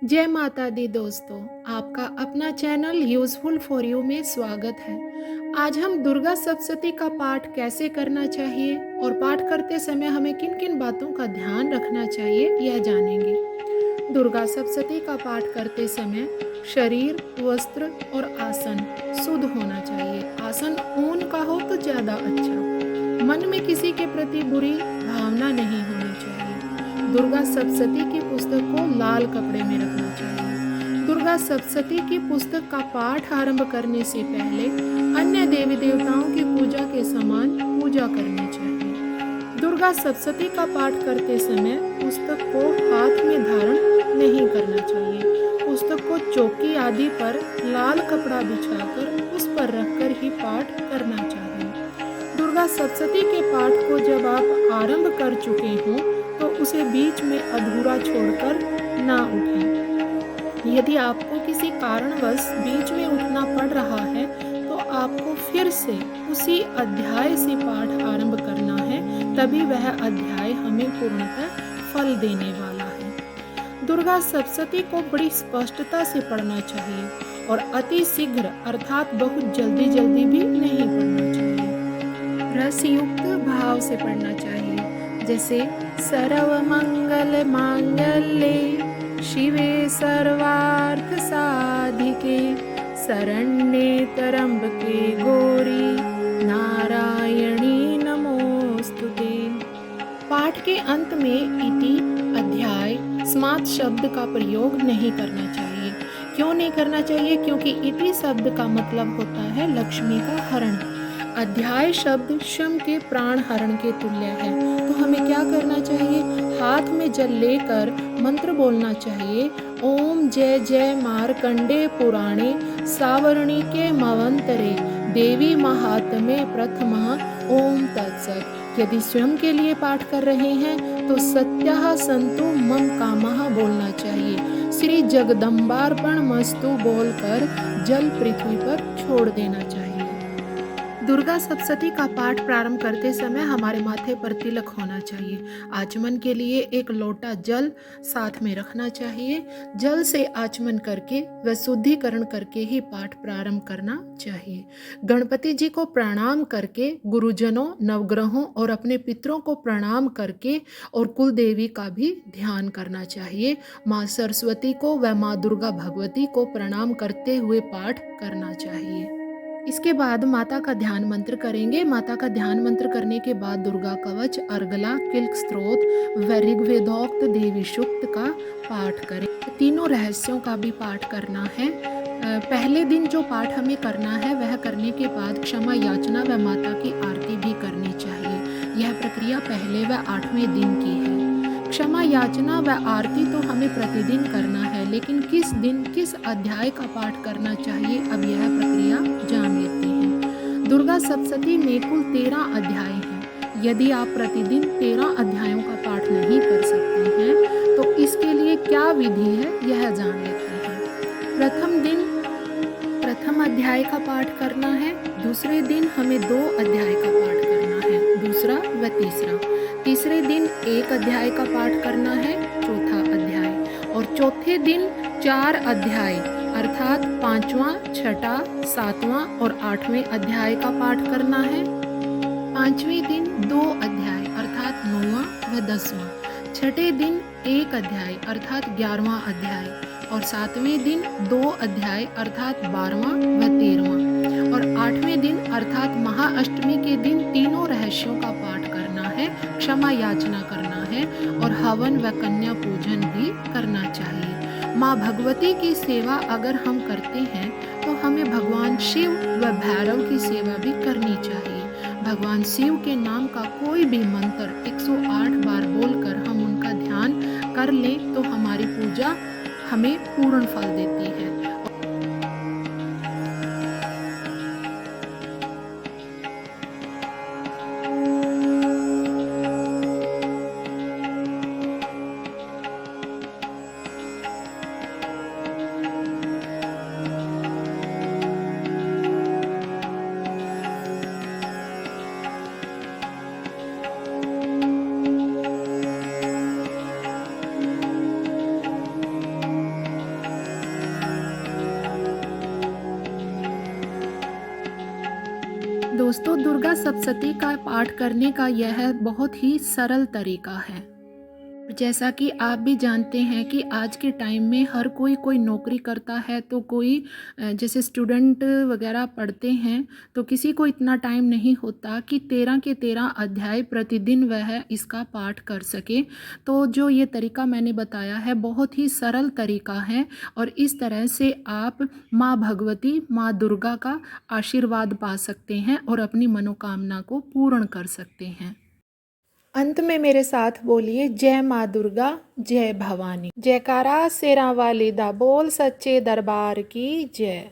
जय माता दी दोस्तों, आपका अपना चैनल यूज़फुल फॉर यू में स्वागत है। आज हम दुर्गा सप्तशती का पाठ कैसे करना चाहिए और पाठ करते समय हमें किन-किन बातों का ध्यान रखना चाहिए, यह जानेंगे। दुर्गा सप्तशती का पाठ करते समय शरीर, वस्त्र और आसन शुद्ध होना चाहिए। आसन ऊन का हो तो ज़्यादा अच्छा। मन में किसी के प्रति बुरी भावना नहीं होनी चाहिए। दुर्गा सप्तशती की पुस्तक को लाल कपड़े में रखना चाहिए। दुर्गा सप्तशती की पुस्तक का पाठ आरंभ करने से पहले अन्य देवी देवताओं की पूजा के समान पूजा करनी चाहिए। दुर्गा सप्तशती का पाठ करते समय पुस्तक को हाथ में धारण नहीं करना चाहिए। पुस्तक को चौकी आदि पर लाल कपड़ा बिछाकर उस पर रखकर ही पाठ करना चाहिए। दुर्गा सप्तशती के पाठ को जब आप आरंभ कर चुके हों तो उसे बीच में अधूरा छोड़कर ना उठें। यदि आपको किसी कारणवश बीच में उठना पड़ रहा है तो आपको फिर से उसी अध्याय से पाठ आरंभ करना है, तभी वह अध्याय हमें पूर्णतः फल देने वाला है। दुर्गा सप्तशती को बड़ी स्पष्टता से पढ़ना चाहिए और अति शीघ्र अर्थात बहुत जल्दी जल्दी भी नहीं पढ़ना चाहिए। रसयुक्त भाव से पढ़ना चाहिए, जैसे सर्वमंगल मांगल्ये शिवे सर्वार्थ साधिके शरण्ये त्र्यंबके गौरी नारायणी नमोस्तुते। पाठ के अंत में इति, अध्याय, समाप्त शब्द का प्रयोग नहीं करना चाहिए। क्यों नहीं करना चाहिए? क्योंकि इति शब्द का मतलब होता है लक्ष्मी का हरण। अध्याय शब्द शम के प्राण हरण के तुल्य है। तो हमें क्या करना चाहिए? हाथ में जल लेकर मंत्र बोलना चाहिए। ओम जय जय मार्कंडे पुराणे सावर्णिके मवंतरे देवी महात्म्ये प्रथमः ओम तत्सत्। यदि स्वयं के लिए पाठ कर रहे हैं तो सत्यः संतु मम कामः बोलना चाहिए। श्री जगदम्बार्पणमस्तु बोलकर जल पृथ्वी पर छोड़ देना चाहिए। दुर्गा सप्तशती का पाठ प्रारंभ करते समय हमारे माथे पर तिलक होना चाहिए। आचमन के लिए एक लोटा जल साथ में रखना चाहिए। जल से आचमन करके व शुद्धिकरण करके ही पाठ प्रारंभ करना चाहिए। गणपति जी को प्रणाम करके, गुरुजनों, नवग्रहों और अपने पितरों को प्रणाम करके और कुल देवी का भी ध्यान करना चाहिए। माँ सरस्वती को व माँ दुर्गा भगवती को प्रणाम करते हुए पाठ करना चाहिए। इसके बाद माता का ध्यान मंत्र करेंगे। माता का ध्यान मंत्र करने के बाद दुर्गा कवच, अर्गला, किल्क स्त्रोत व ऋग्वेदोक्त देवी सूक्त का पाठ करें। तीनों रहस्यों का भी पाठ करना है। पहले दिन जो पाठ हमें करना है वह करने के बाद क्षमा याचना व माता की आरती भी करनी चाहिए। यह प्रक्रिया पहले व 8वें दिन की है। क्षमा याचना व आरती तो हमें प्रतिदिन करना है, लेकिन किस दिन किस अध्याय का पाठ करना चाहिए, अब यह प्रक्रिया जान लेते हैं। दुर्गा सप्तशती में कुल 13 अध्याय हैं। यदि आप प्रतिदिन 13 अध्यायों का पाठ नहीं कर सकते हैं तो इसके लिए क्या विधि है, यह जान लेते हैं। प्रथम दिन प्रथम अध्याय का पाठ करना है। दूसरे दिन हमें 2 अध्याय का पाठ करना है, दूसरा व तीसरा। तीसरे दिन 1 अध्याय का पाठ करना है, चौथा अध्याय। और चौथे दिन 4 अध्याय अर्थात 5वां, 6ठा, 7वां और 8वें अध्याय का पाठ करना है। 5वें दिन 2 अध्याय अर्थात 9वां व 10वां। 6ठे दिन 1 अध्याय अर्थात 11वां अध्याय और 7वें दिन 2 अध्याय अर्थात 12वां व 13वां और 8वें दिन अर्थात महाअष्टमी के दिन तीनों रहस्यों का पाठ करना है, क्षमा याचना करना है और हवन व कन्या पूजन भी करना चाहिए। माँ भगवती की सेवा अगर हम करते हैं तो हमें भगवान शिव व भैरव की सेवा भी करनी चाहिए। भगवान शिव के नाम का कोई भी मंत्र 108 बार बोलकर हम उनका ध्यान कर लें तो हमारी पूजा हमें पूर्ण फल देती है। दोस्तों, दुर्गा सप्तशती का पाठ करने का यह बहुत ही सरल तरीका है। जैसा कि आप भी जानते हैं कि आज के टाइम में हर कोई नौकरी करता है, तो कोई जैसे स्टूडेंट वगैरह पढ़ते हैं, तो किसी को इतना टाइम नहीं होता कि 13 के 13 अध्याय प्रतिदिन वह इसका पाठ कर सके। तो जो ये तरीका मैंने बताया है बहुत ही सरल तरीका है, और इस तरह से आप माँ भगवती, माँ दुर्गा का आशीर्वाद पा सकते हैं और अपनी मनोकामना को पूर्ण कर सकते हैं। अंत में मेरे साथ बोलिए, जय माँ दुर्गा, जय भवानी। जयकारा शेरा वाली दा, बोल सच्चे दरबार की जय।